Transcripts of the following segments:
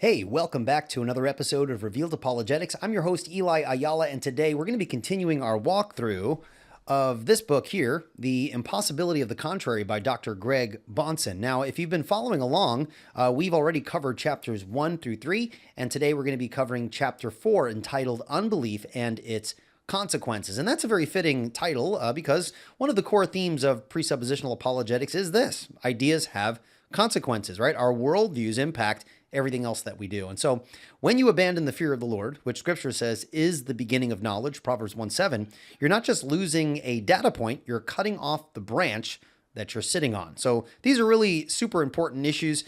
Hey, welcome back to another episode of Revealed Apologetics. I'm your host, Eli Ayala, and today we're going to be continuing our walkthrough of this book here, The Impossibility of the Contrary by Dr. Greg Bahnsen. Now, if you've been following along, we've already covered chapters 1 through 3, and today we're going to be covering chapter 4 entitled Unbelief and Its Consequences. And that's a very fitting title because one of the core themes of presuppositional apologetics is this: ideas have consequences, right? Our worldviews impact everything else that we do. And so when you abandon the fear of the Lord, which scripture says is the beginning of knowledge, Proverbs 1:7, you're not just losing a data point, you're cutting off the branch that you're sitting on. So these are really super important issues.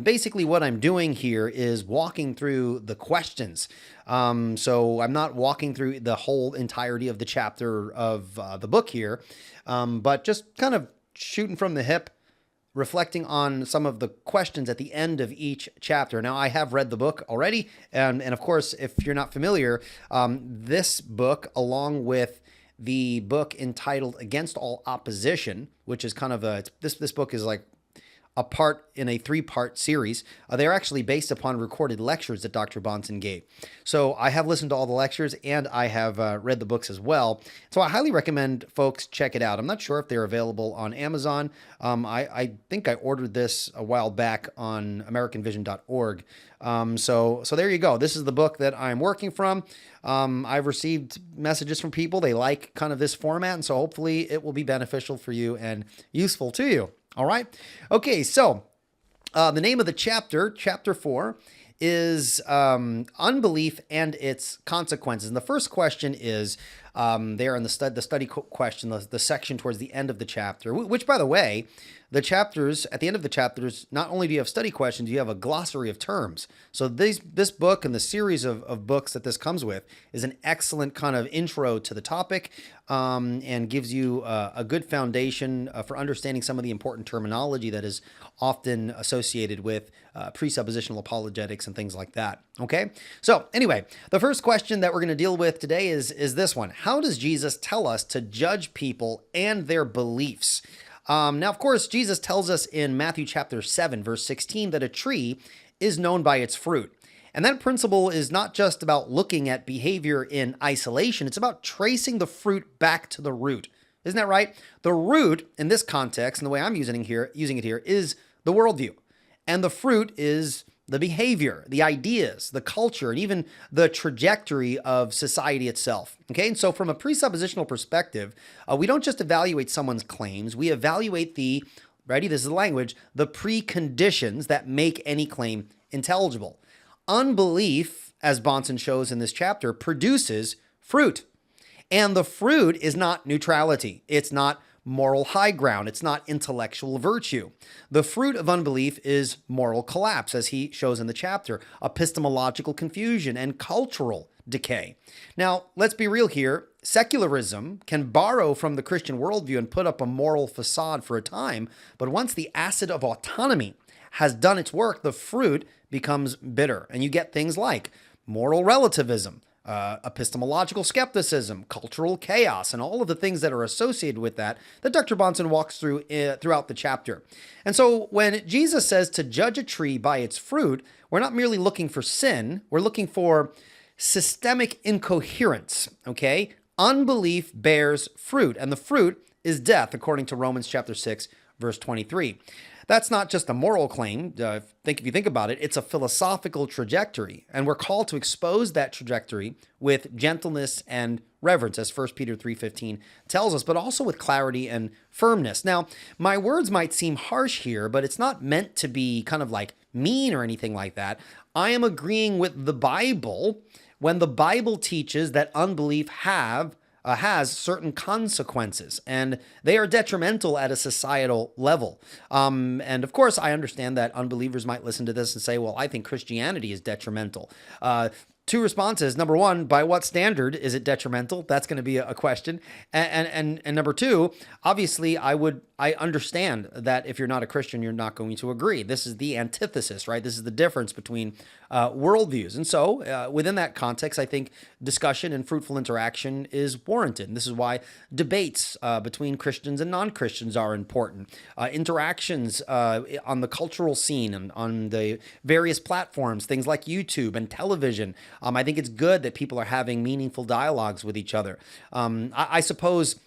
Basically what I'm doing here is walking through the questions. So I'm not walking through the whole entirety of the chapter of the book here, but just kind of shooting from the hip, reflecting on some of the questions at the end of each chapter. Now, I have read the book already, and of course, if you're not familiar, this book, along with the book entitled Against All Opposition, which is kind of this book is like a part in a 3-part series. They're actually based upon recorded lectures that Dr. Bahnsen gave. So I have listened to all the lectures and I have read the books as well. So I highly recommend folks check it out. I'm not sure if they're available on Amazon. I think I ordered this a while back on AmericanVision.org. So there you go. This is the book that I'm working from. I've received messages from people. They like kind of this format, and so hopefully it will be beneficial for you and useful to you. All right. Okay. So the name of the chapter 4, is Unbelief and Its Consequences. And the first question is there in the study question, the section towards the end of the chapter, which, by the way, the chapters, at the end of the chapters, not only do you have study questions, you have a glossary of terms. So this book and the series of books that this comes with is an excellent kind of intro to the topic and gives you a good foundation for understanding some of the important terminology that is often associated with presuppositional apologetics and things like that. Okay? So anyway, the first question that we're going to deal with today is this one. How does Jesus tell us to judge people and their beliefs? Now, of course, Jesus tells us in Matthew chapter 7, verse 16, that a tree is known by its fruit. And that principle is not just about looking at behavior in isolation. It's about tracing the fruit back to the root. Isn't that right? The root in this context, and the way I'm using it here, is the worldview. And the fruit is the behavior, the ideas, the culture, and even the trajectory of society itself. Okay, and so from a presuppositional perspective, we don't just evaluate someone's claims, we evaluate this is the language, the preconditions that make any claim intelligible. Unbelief, as Bahnsen shows in this chapter, produces fruit. And the fruit is not neutrality. It's not moral high ground. It's not intellectual virtue. The fruit of unbelief is moral collapse, as he shows in the chapter, epistemological confusion, and cultural decay. Now, let's be real here. Secularism can borrow from the Christian worldview and put up a moral facade for a time, but once the acid of autonomy has done its work, the fruit becomes bitter, and you get things like moral relativism, epistemological skepticism, cultural chaos, and all of the things that are associated with that Dr. Bahnsen walks through throughout the chapter. And so when Jesus says to judge a tree by its fruit, we're not merely looking for sin, we're looking for systemic incoherence, okay? Unbelief bears fruit, and the fruit is death, according to Romans chapter 6, verse 23. That's not just a moral claim. If you think about it, it's a philosophical trajectory, and we're called to expose that trajectory with gentleness and reverence, as 1 Peter 3:15 tells us, but also with clarity and firmness. Now, my words might seem harsh here, but it's not meant to be kind of like mean or anything like that. I am agreeing with the Bible when the Bible teaches that unbelief has certain consequences, and they are detrimental at a societal level. And of course, I understand that unbelievers might listen to this and say, well, I think Christianity is detrimental. Two responses. Number one, by what standard is it detrimental? That's going to be a question. And number two, obviously, I would I understand that if you're not a Christian, you're not going to agree. This is the antithesis, right? This is the difference between worldviews. And so within that context, I think discussion and fruitful interaction is warranted. And this is why debates between Christians and non-Christians are important. Interactions on the cultural scene and on the various platforms, things like YouTube and television. I think it's good that people are having meaningful dialogues with each other. I suppose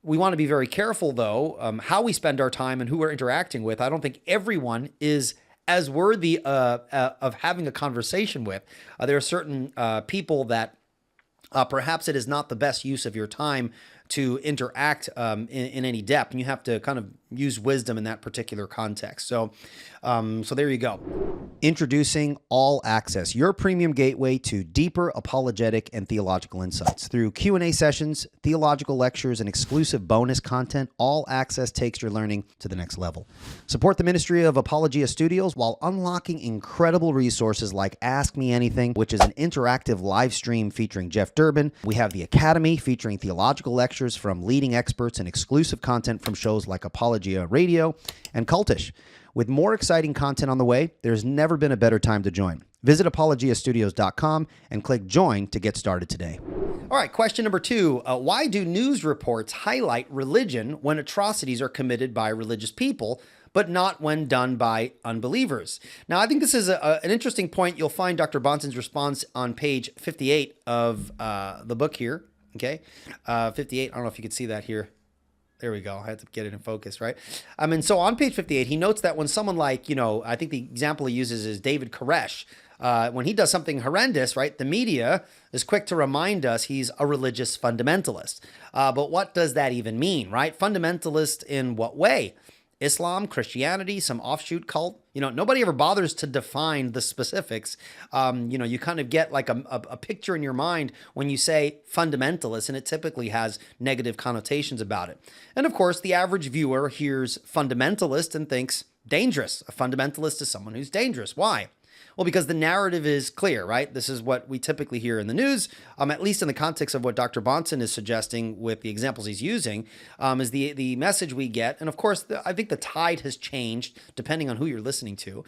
we want to be very careful, though, how we spend our time and who we're interacting with. I don't think everyone is as worthy of having a conversation with. There are certain people that perhaps it is not the best use of your time to interact in any depth, and you have to kind of use wisdom in that particular context. So there you go. Introducing All Access, your premium gateway to deeper apologetic and theological insights. Through Q&A sessions, theological lectures, and exclusive bonus content, All Access takes your learning to the next level. Support the ministry of Apologia Studios while unlocking incredible resources like Ask Me Anything, which is an interactive live stream featuring Jeff Durbin. We have the Academy featuring theological lectures from leading experts and exclusive content from shows like Apologia Radio and Cultish. With more exciting content on the way, there's never been a better time to join. Visit apologiastudios.com and click join to get started today. All right, question number 2. Why do news reports highlight religion when atrocities are committed by religious people, but not when done by unbelievers? Now, I think this is an interesting point. You'll find Dr. Bahnsen's response on page 58 of the book here. Okay, 58. I don't know if you can see that here. There we go. I had to get it in focus, right? So on page 58, he notes that when someone like, I think the example he uses is David Koresh. When he does something horrendous, right, the media is quick to remind us he's a religious fundamentalist. But what does that even mean, right? Fundamentalist in what way? Islam, Christianity, some offshoot cult. Nobody ever bothers to define the specifics. You kind of get like a picture in your mind when you say fundamentalist, and it typically has negative connotations about it. And of course, the average viewer hears fundamentalist and thinks dangerous. A fundamentalist is someone who's dangerous. Why? Well, because the narrative is clear, right? This is what we typically hear in the news, at least in the context of what Dr. Bahnsen is suggesting with the examples he's using, is the message we get. And of course, I think the tide has changed depending on who you're listening to,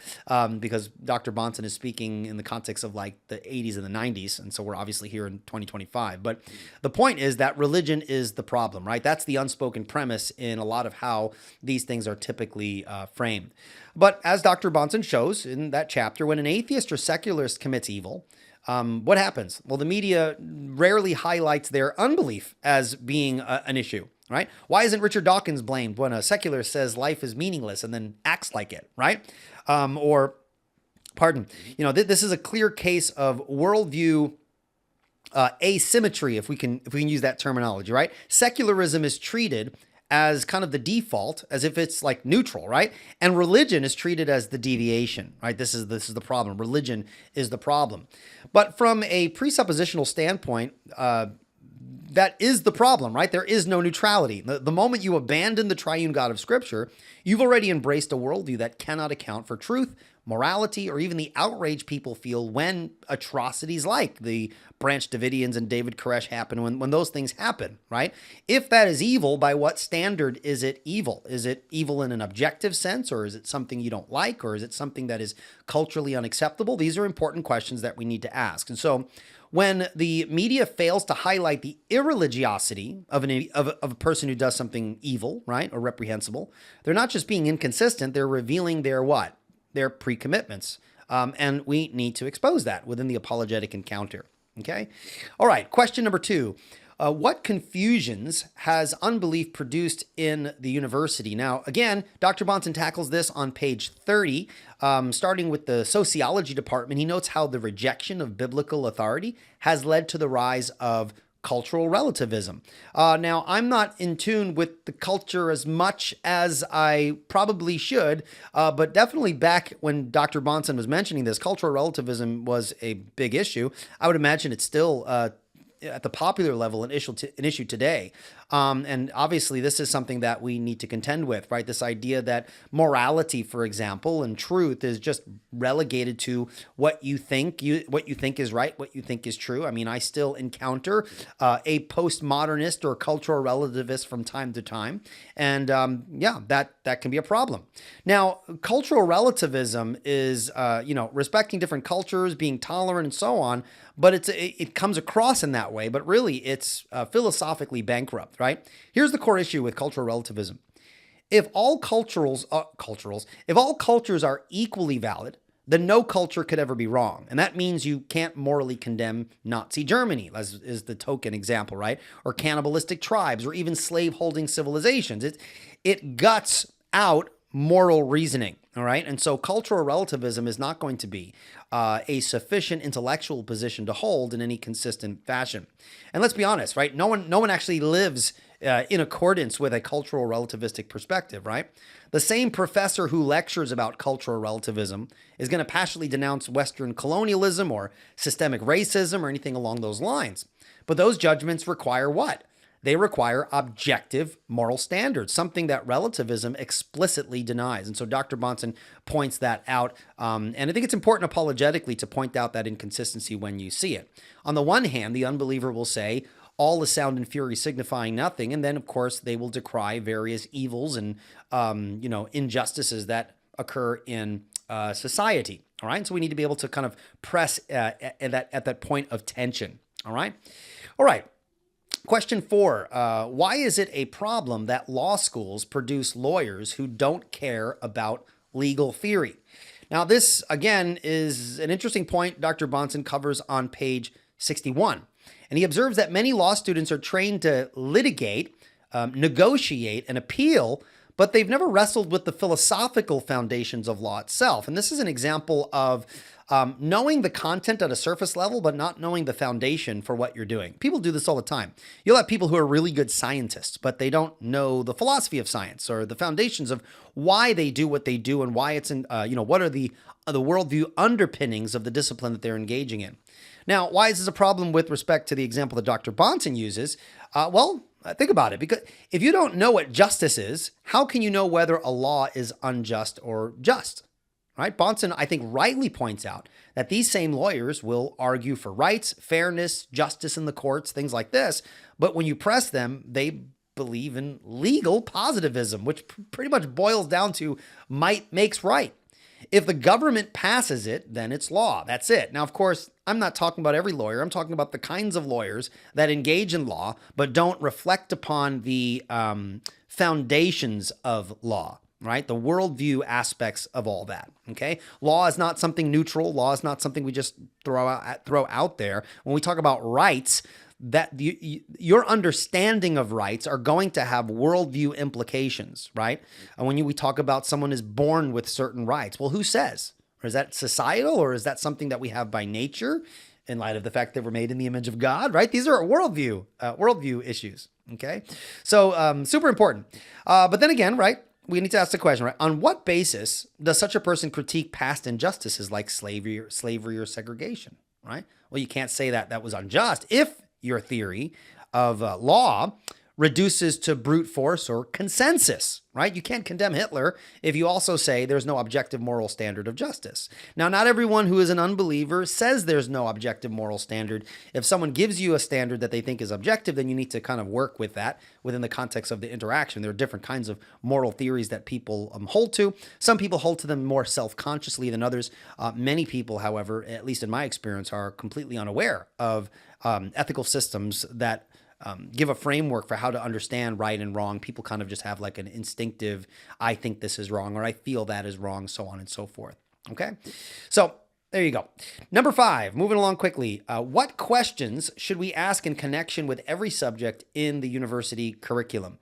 because Dr. Bahnsen is speaking in the context of like the 80s and the 90s. And so we're obviously here in 2025. But the point is that religion is the problem, right? That's the unspoken premise in a lot of how these things are typically framed. But as Dr. Bahnsen shows in that chapter, when an atheist or secularist commits evil, what happens? Well, the media rarely highlights their unbelief as being an issue, right? Why isn't Richard Dawkins blamed when a secularist says life is meaningless and then acts like it, right? This is a clear case of worldview asymmetry, if we can use that terminology, right? Secularism is treated as kind of the default, as if it's like neutral, right? And religion is treated as the deviation, right? This is the problem. Religion is the problem. But from a presuppositional standpoint, that is the problem, right? There is no neutrality. The moment you abandon the triune God of Scripture, you've already embraced a worldview that cannot account for truth, morality, or even the outrage people feel when atrocities like the Branch Davidians and David Koresh happen, when those things happen, right? If that is evil, by what standard is it evil? Is it evil in an objective sense, or is it something you don't like, or is it something that is culturally unacceptable? These are important questions that we need to ask. And so when the media fails to highlight the irreligiosity of a person who does something evil, right, or reprehensible, they're not just being inconsistent, they're revealing their what? Their pre-commitments. And we need to expose that within the apologetic encounter. Okay? All right, question number 2. What confusions has unbelief produced in the university? Now, again, Dr. Bahnsen tackles this on page 30, starting with the sociology department. He notes how the rejection of biblical authority has led to the rise of cultural relativism. Now, I'm not in tune with the culture as much as I probably should, but definitely back when Dr. Bahnsen was mentioning this, cultural relativism was a big issue. I would imagine it's still at the popular level an issue today. And obviously, this is something that we need to contend with, right? This idea that morality, for example, and truth is just relegated to what you think is right, what you think is true. I mean, I still encounter a postmodernist or cultural relativist from time to time, and that can be a problem. Now, cultural relativism is respecting different cultures, being tolerant, and so on. But it comes across in that way, but really it's philosophically bankrupt, right? Here's the core issue with cultural relativism. If all cultures are equally valid, then no culture could ever be wrong. And that means you can't morally condemn Nazi Germany, as is the token example, right? Or cannibalistic tribes, or even slave-holding civilizations. It guts out moral reasoning, all right? And so cultural relativism is not going to be a sufficient intellectual position to hold in any consistent fashion. And let's be honest, right? No one actually lives in accordance with a cultural relativistic perspective, right? The same professor who lectures about cultural relativism is going to passionately denounce Western colonialism or systemic racism or anything along those lines. But those judgments require what? They require objective moral standards, something that relativism explicitly denies. And so Dr. Bahnsen points that out. And I think it's important apologetically to point out that inconsistency when you see it. On the one hand, the unbeliever will say, all is sound and fury signifying nothing. And then, of course, they will decry various evils and, injustices that occur in society. All right. So we need to be able to kind of press at that point of tension. All right. All right. Question 4, why is it a problem that law schools produce lawyers who don't care about legal theory? Now, this, again, is an interesting point Dr. Bahnsen covers on page 61. And he observes that many law students are trained to litigate, negotiate, and appeal, but they've never wrestled with the philosophical foundations of law itself. And this is an example of knowing the content at a surface level, but not knowing the foundation for what you're doing. People do this all the time. You'll have people who are really good scientists, but they don't know the philosophy of science or the foundations of why they do what they do and why it's in, what are the worldview underpinnings of the discipline that they're engaging in. Now, why is this a problem with respect to the example that Dr. Bahnsen uses? Think about it. Because if you don't know what justice is, how can you know whether a law is unjust or just? Right? Bahnsen, I think, rightly points out that these same lawyers will argue for rights, fairness, justice in the courts, things like this. But when you press them, they believe in legal positivism, which pretty much boils down to might makes right. If the government passes it, then it's law. That's it. Now, of course, I'm not talking about every lawyer. I'm talking about the kinds of lawyers that engage in law, but don't reflect upon the foundations of law. Right? The worldview aspects of all that. Okay. Law is not something neutral. Law is not something we just throw out there. When we talk about rights, that your understanding of rights are going to have worldview implications, right? And when we talk about someone is born with certain rights, well, who says? Or is that societal, or is that something that we have by nature in light of the fact that we're made in the image of God, right? These are worldview issues. Okay. So super important. But then again, right? We need to ask the question, right? On what basis does such a person critique past injustices like slavery or segregation, right? Well, you can't say that was unjust if your theory of law reduces to brute force or consensus, right? You can't condemn Hitler if you also say there's no objective moral standard of justice. Now, not everyone who is an unbeliever says there's no objective moral standard. If someone gives you a standard that they think is objective, then you need to kind of work with that within the context of the interaction. There are different kinds of moral theories that people hold to. Some people hold to them more self-consciously than others. Many people, however, at least in my experience, are completely unaware of ethical systems that give a framework for how to understand right and wrong. People kind of just have like an instinctive, I think this is wrong, or I feel that is wrong, so on and so forth. Okay. So there you go. Number 5, moving along quickly. What questions should we ask in connection with every subject in the university curriculum?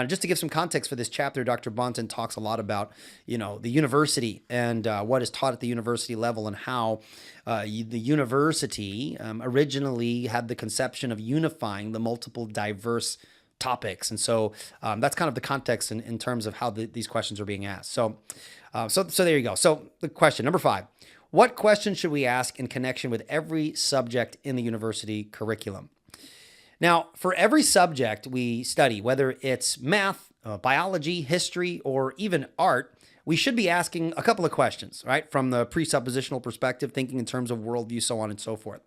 Just to give some context for this chapter, Dr. Bahnsen talks a lot about, the university and what is taught at the university level and how the university originally had the conception of unifying the multiple diverse topics. And so that's kind of the context in terms of how these questions are being asked. So there you go. So the question, number 5. What questions should we ask in connection with every subject in the university curriculum? Now, for every subject we study, whether it's math, biology, history, or even art, we should be asking a couple of questions, right? From the presuppositional perspective, thinking in terms of worldview, so on and so forth.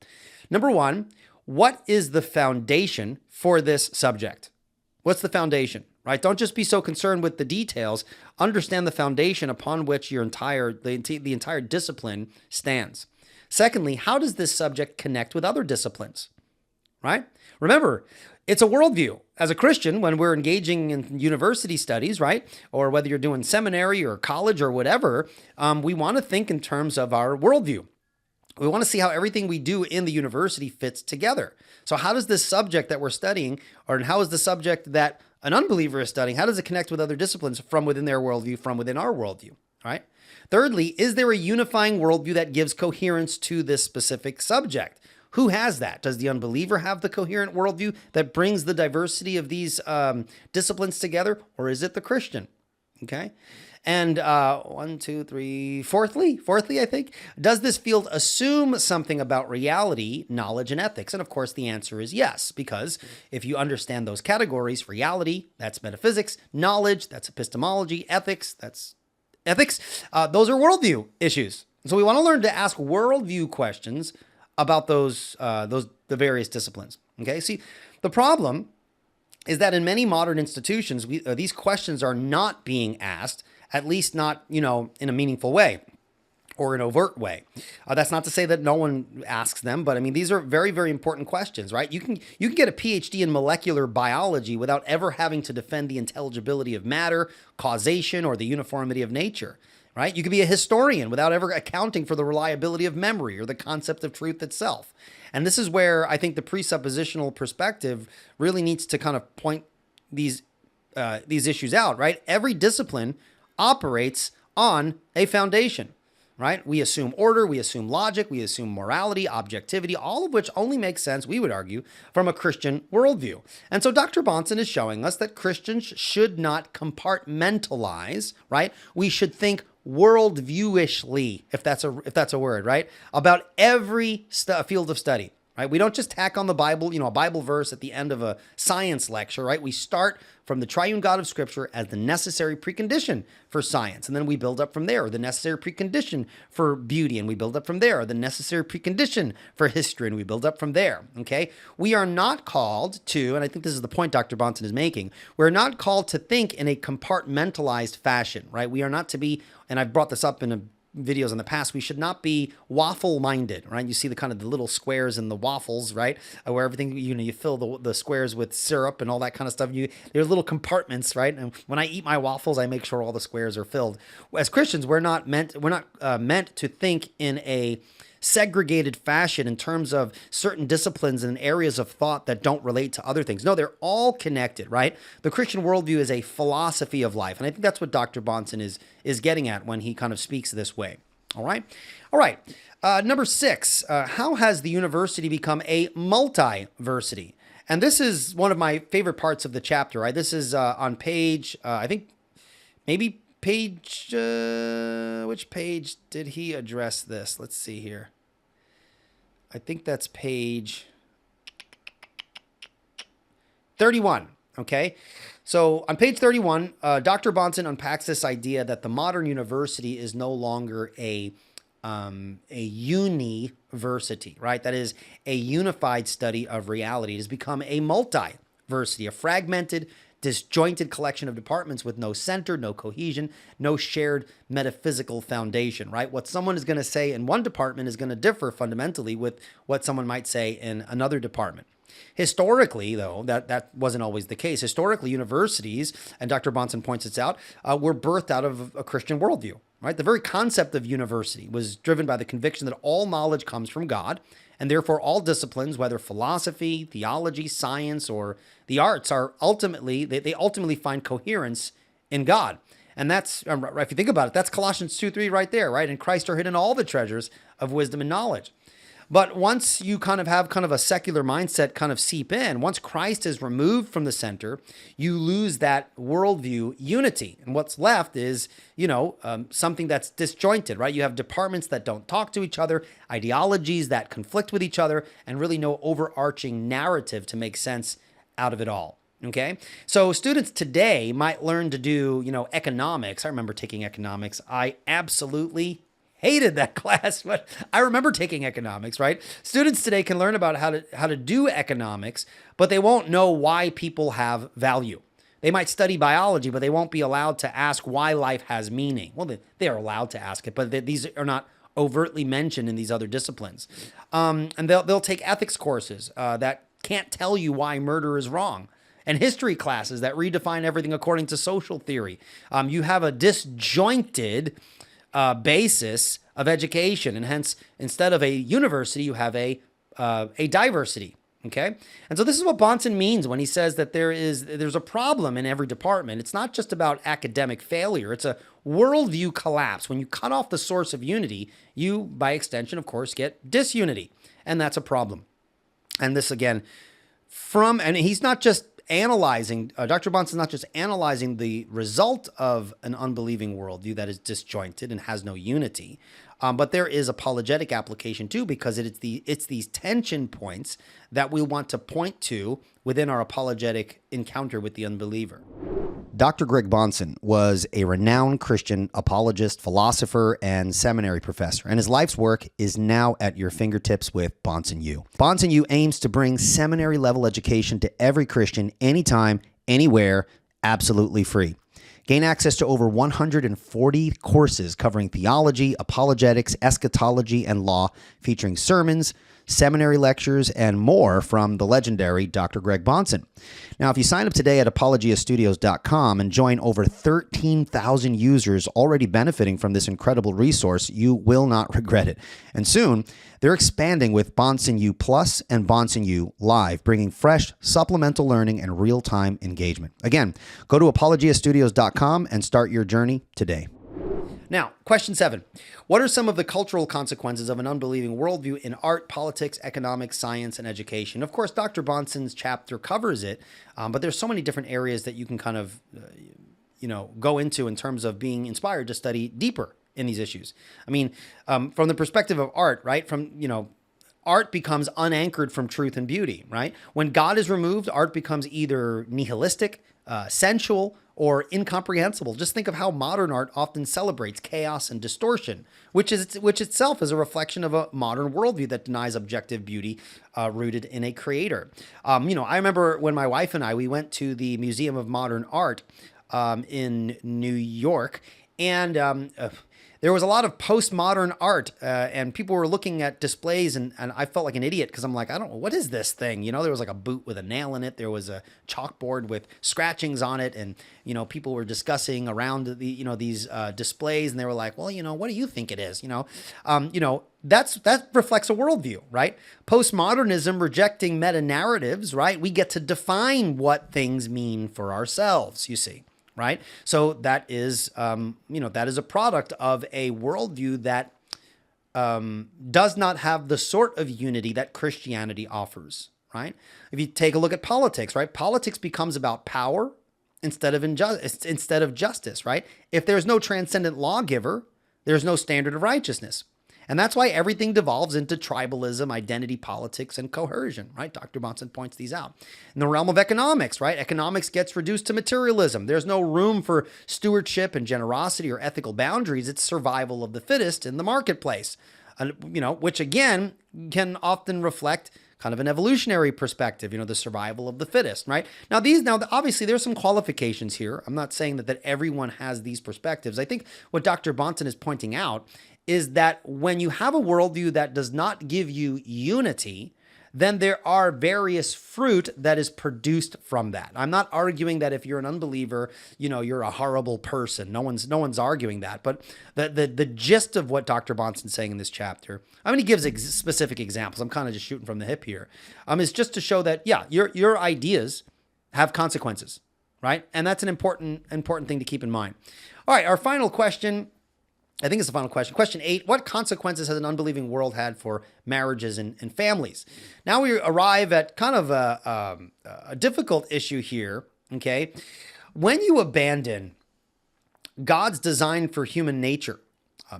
Number one, what is the foundation for this subject? What's the foundation, right? Don't just be so concerned with the details. Understand the foundation upon which the entire discipline stands. Secondly, how does this subject connect with other disciplines, right? Remember, it's a worldview. As a Christian, when we're engaging in university studies, right, or whether you're doing seminary or college or whatever, we want to think in terms of our worldview. We want to see how everything we do in the university fits together. So how does this subject that we're studying, or how is the subject that an unbeliever is studying, how does it connect with other disciplines from within their worldview, from within our worldview, right? Thirdly, is there a unifying worldview that gives coherence to this specific subject? Who has that? Does the unbeliever have the coherent worldview that brings the diversity of these disciplines together, or is it the Christian? Okay. And fourthly, I think, does this field assume something about reality, knowledge, and ethics? And of course, the answer is yes, because if you understand those categories, reality, that's metaphysics, knowledge, that's epistemology, ethics, that's ethics, those are worldview issues. So we want to learn to ask worldview questions about the various disciplines. Okay, see, the problem is that in many modern institutions, these questions are not being asked, at least not, in a meaningful way or an overt way. That's not to say that no one asks them, but I mean, these are very, very important questions, right? You can get a PhD in molecular biology without ever having to defend the intelligibility of matter, causation, or the uniformity of nature, right? You could be a historian without ever accounting for the reliability of memory or the concept of truth itself. And this is where I think the presuppositional perspective really needs to kind of point these issues out, right? Every discipline operates on a foundation, right? We assume order, we assume logic, we assume morality, objectivity, all of which only makes sense, we would argue, from a Christian worldview. And so Dr. Bahnsen is showing us that Christians should not compartmentalize, right? We should think worldviewishly, if that's a word, right? About every field of study, right? We don't just tack on the Bible, a Bible verse at the end of a science lecture, right? We start from the triune God of Scripture as the necessary precondition for science, and then we build up from there, the necessary precondition for beauty, and we build up from there, the necessary precondition for history, and we build up from there, okay? We are not called to, and I think this is the point Dr. Bahnsen is making, we're not called to think in a compartmentalized fashion, right? We are not to be, and I've brought this up in videos in the past, we should not be waffle-minded, right? You see the kind of the little squares in the waffles, right? Where everything, you fill the squares with syrup and all that kind of stuff. There's little compartments, right? And when I eat my waffles, I make sure all the squares are filled. As Christians, we're not meant to think in a segregated fashion in terms of certain disciplines and areas of thought that don't relate to other things. No, they're all connected, right? The Christian worldview is a philosophy of life. And I think that's what Dr. Bahnsen is getting at when he kind of speaks this way. All right. Number 6, how has the university become a multiversity? And this is one of my favorite parts of the chapter, right? This is on page, I think maybe page, which page did he address this? Let's see here. I think that's page 31, okay? So on page 31, Dr. Bahnsen unpacks this idea that the modern university is no longer a university, right? That is a unified study of reality. It has become a multiversity, a fragmented, disjointed collection of departments with no center, no cohesion, no shared metaphysical foundation, right? What someone is going to say in one department is going to differ fundamentally with what someone might say in another department. Historically, though, that wasn't always the case. Historically, universities, and Dr. Bahnsen points this out, were birthed out of a Christian worldview, right? The very concept of university was driven by the conviction that all knowledge comes from God, and therefore all disciplines, whether philosophy, theology, science, or the arts, are ultimately find coherence in God. And that's, if you think about it, that's Colossians 2:3 right there, right? In Christ are hidden all the treasures of wisdom and knowledge. But once you kind of have kind of a secular mindset kind of seep in, once Christ is removed from the center, you lose that worldview unity. And what's left is, something that's disjointed, right? You have departments that don't talk to each other, ideologies that conflict with each other, and really no overarching narrative to make sense out of it all. Okay. So students today might learn to do, economics. I remember taking economics. I absolutely hated that class, but I remember taking economics, right? Students today can learn about how to do economics, but they won't know why people have value. They might study biology, but they won't be allowed to ask why life has meaning. Well, they are allowed to ask it, but these are not overtly mentioned in these other disciplines. And they'll take ethics courses that can't tell you why murder is wrong, and history classes that redefine everything according to social theory. You have a disjointed basis of education, and hence, instead of a university, you have a diversity. Okay, and so this is what Bahnsen means when he says that there's a problem in every department. It's not just about academic failure; it's a worldview collapse. When you cut off the source of unity, you, by extension, of course, get disunity, and that's a problem. And this again, and he's not just analyzing, Dr. Bahnsen's not just analyzing the result of an unbelieving worldview that is disjointed and has no unity, but there is apologetic application too, because it's these tension points that we want to point to within our apologetic encounter with the unbeliever. Dr. Greg Bahnsen was a renowned Christian apologist, philosopher, and seminary professor, and his life's work is now at your fingertips with Bahnsen U. Bahnsen U aims to bring seminary-level education to every Christian anytime, anywhere, absolutely free. Gain access to over 140 courses covering theology, apologetics, eschatology, and law, featuring sermons, seminary lectures, and more from the legendary Dr. Greg Bahnsen. Now, if you sign up today at apologiastudios.com and join over 13,000 users already benefiting from this incredible resource, you will not regret it. And soon, they're expanding with Bahnsen U Plus and Bahnsen U Live, bringing fresh supplemental learning and real-time engagement. Again, go to apologiastudios.com and start your journey today. Now, question 7. What are some of the cultural consequences of an unbelieving worldview in art, politics, economics, science, and education? Of course, Dr. Bahnsen's chapter covers it, but there's so many different areas that you can kind of, go into in terms of being inspired to study deeper in these issues. I mean, from the perspective of art, right? Art becomes unanchored from truth and beauty, right? When God is removed, art becomes either nihilistic, sensual, or incomprehensible. Just think of how modern art often celebrates chaos and distortion, which itself is a reflection of a modern worldview that denies objective beauty rooted in a creator. I remember when my wife and we went to the Museum of Modern Art in New York, and there was a lot of postmodern art, and people were looking at displays, and I felt like an idiot because I'm like, I don't know, what is this thing? There was like a boot with a nail in it. There was a chalkboard with scratchings on it, and people were discussing around these displays, and they were like, well, what do you think it is? That reflects a worldview, right? Postmodernism rejecting meta narratives, right? We get to define what things mean for ourselves, you see. Right. So that is, that is a product of a worldview that does not have the sort of unity that Christianity offers. Right. If you take a look at politics, right, politics becomes about power instead of justice. Right. If there's no transcendent lawgiver, there's no standard of righteousness. And that's why everything devolves into tribalism, identity politics, and coercion, right? Dr. Bahnsen points these out. In the realm of economics, right? Economics gets reduced to materialism. There's no room for stewardship and generosity or ethical boundaries. It's survival of the fittest in the marketplace, which again can often reflect kind of an evolutionary perspective, the survival of the fittest, right? Now, obviously, there's some qualifications here. I'm not saying that everyone has these perspectives. I think what Dr. Bahnsen is pointing out is that when you have a worldview that does not give you unity, then there are various fruit that is produced from that. I'm not arguing that if you're an unbeliever, you're a horrible person. No one's arguing that. But the gist of what Dr. Bahnsen's saying in this chapter, he gives specific examples. I'm kind of just shooting from the hip here. Is just to show that, your ideas have consequences, right? And that's an important thing to keep in mind. All right, our final question. I think it's the final question. Question 8, what consequences has an unbelieving world had for marriages and families? Now we arrive at kind of a difficult issue here, okay? When you abandon God's design for human nature,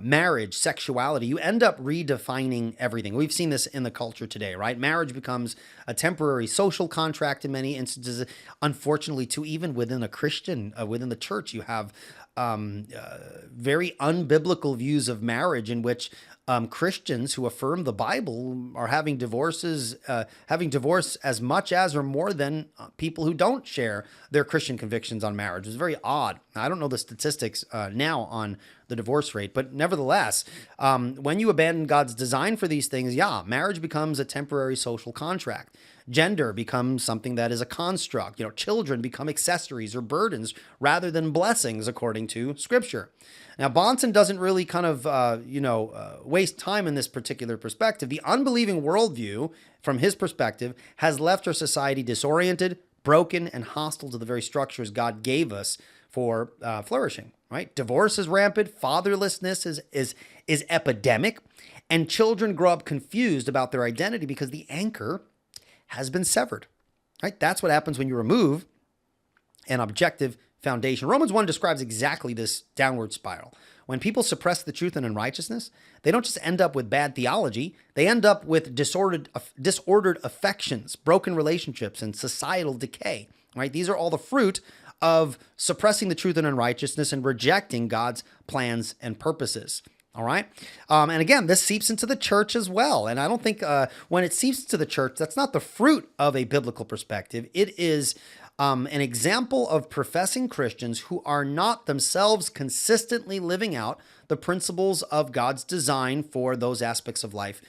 marriage, sexuality, you end up redefining everything. We've seen this in the culture today, right? Marriage becomes a temporary social contract in many instances. Unfortunately, too, even within a Christian, within the church, you have very unbiblical views of marriage in which Christians who affirm the Bible are having divorce as much as or more than people who don't share their Christian convictions on marriage. It's very odd. I don't know the statistics now on the divorce rate, but nevertheless, when you abandon God's design for these things, marriage becomes a temporary social contract. Gender becomes something that is a construct. Children become accessories or burdens rather than blessings, according to Scripture. Now, Bahnsen doesn't really kind of, waste time in this particular perspective. The unbelieving worldview, from his perspective, has left our society disoriented, broken, and hostile to the very structures God gave us for flourishing. Right? Divorce is rampant. Fatherlessness is epidemic, and children grow up confused about their identity because the anchor has been severed, right? That's what happens when you remove an objective foundation. Romans 1 describes exactly this downward spiral. When people suppress the truth and unrighteousness, they don't just end up with bad theology, they end up with disordered affections, broken relationships, and societal decay, right? These are all the fruit of suppressing the truth and unrighteousness and rejecting God's plans and purposes. All right. And again, this seeps into the church as well. And I don't think when it seeps into the church, that's not the fruit of a biblical perspective. It is an example of professing Christians who are not themselves consistently living out the principles of God's design for those aspects of life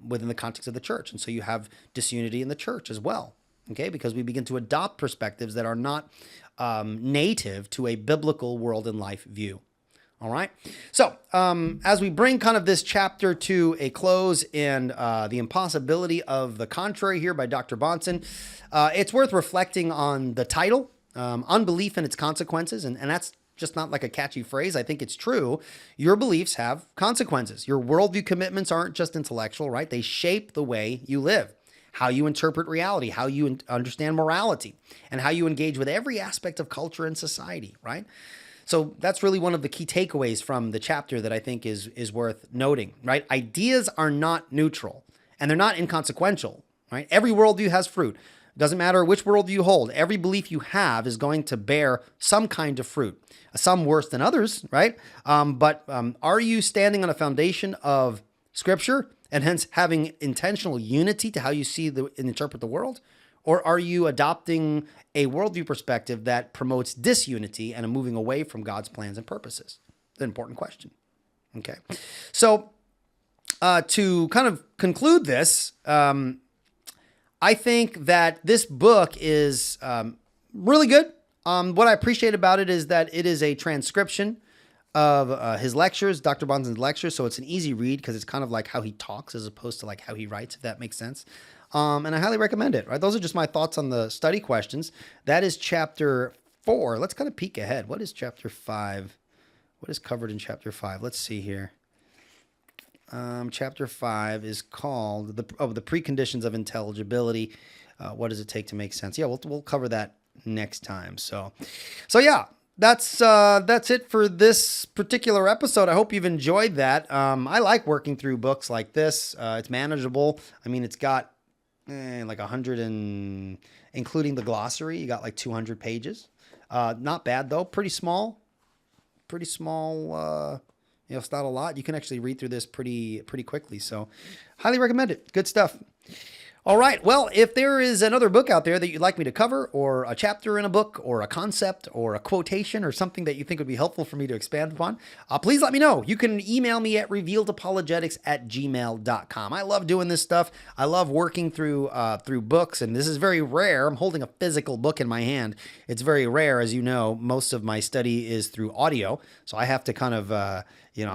within the context of the church. And so you have disunity in the church as well. Okay, because we begin to adopt perspectives that are not native to a biblical world and life view. All right. So as we bring kind of this chapter to a close in the impossibility of the contrary here by Dr. Bahnsen, it's worth reflecting on the title, Unbelief and its Consequences. And that's just not like a catchy phrase. I think it's true. Your beliefs have consequences. Your worldview commitments aren't just intellectual, right? They shape the way you live, how you interpret reality, how you understand morality, and how you engage with every aspect of culture and society, right? So that's really one of the key takeaways from the chapter that I think is worth noting, right? Ideas are not neutral and they're not inconsequential, right? Every worldview has fruit. It doesn't matter which worldview you hold. Every belief you have is going to bear some kind of fruit, some worse than others, right? But are you standing on a foundation of Scripture and hence having intentional unity to how you see and interpret the world? Or are you adopting a worldview perspective that promotes disunity and a moving away from God's plans and purposes? It's an important question. Okay. So to kind of conclude this, I think that this book is really good. What I appreciate about it is that it is a transcription of his lectures, Dr. Bahnsen's lectures. So it's an easy read because it's kind of like how he talks as opposed to like how he writes, if that makes sense. And I highly recommend it, right? Those are just my thoughts on the study questions. That is chapter 4. Let's kind of peek ahead. What is chapter 5? What is covered in chapter 5? Let's see here. Chapter 5 is called the preconditions of intelligibility. What does it take to make sense? Yeah, we'll cover that next time. So yeah, that's it for this particular episode. I hope you've enjoyed that. I like working through books like this. It's manageable. I mean, it's got like 100 and including the glossary, you got like 200 pages. Not bad though. Pretty small. It's not a lot. You can actually read through this pretty quickly. So highly recommend it. Good stuff. All right. Well, if there is another book out there that you'd like me to cover, or a chapter in a book, or a concept, or a quotation, or something that you think would be helpful for me to expand upon, please let me know. You can email me at revealedapologetics@gmail.com. I love doing this stuff. I love working through books, and this is very rare. I'm holding a physical book in my hand. It's very rare, as you know. Most of my study is through audio, so I have to kind of I'm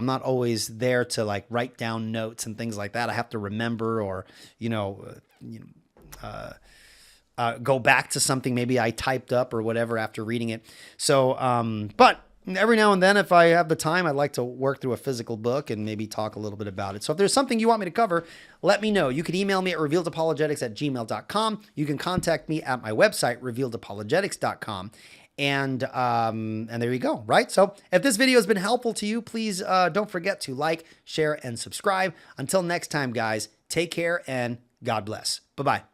not always there to like write down notes and things like that. I have to remember or, go back to something maybe I typed up or whatever after reading it. So, but Every now and then, if I have the time, I'd like to work through a physical book and maybe talk a little bit about it. So if there's something you want me to cover, let me know. You can email me at revealedapologetics@gmail.com. You can contact me at my website, revealedapologetics.com. And there you go, right? So if this video has been helpful to you, please don't forget to like, share, and subscribe. Until next time, guys, take care and God bless. Bye-bye.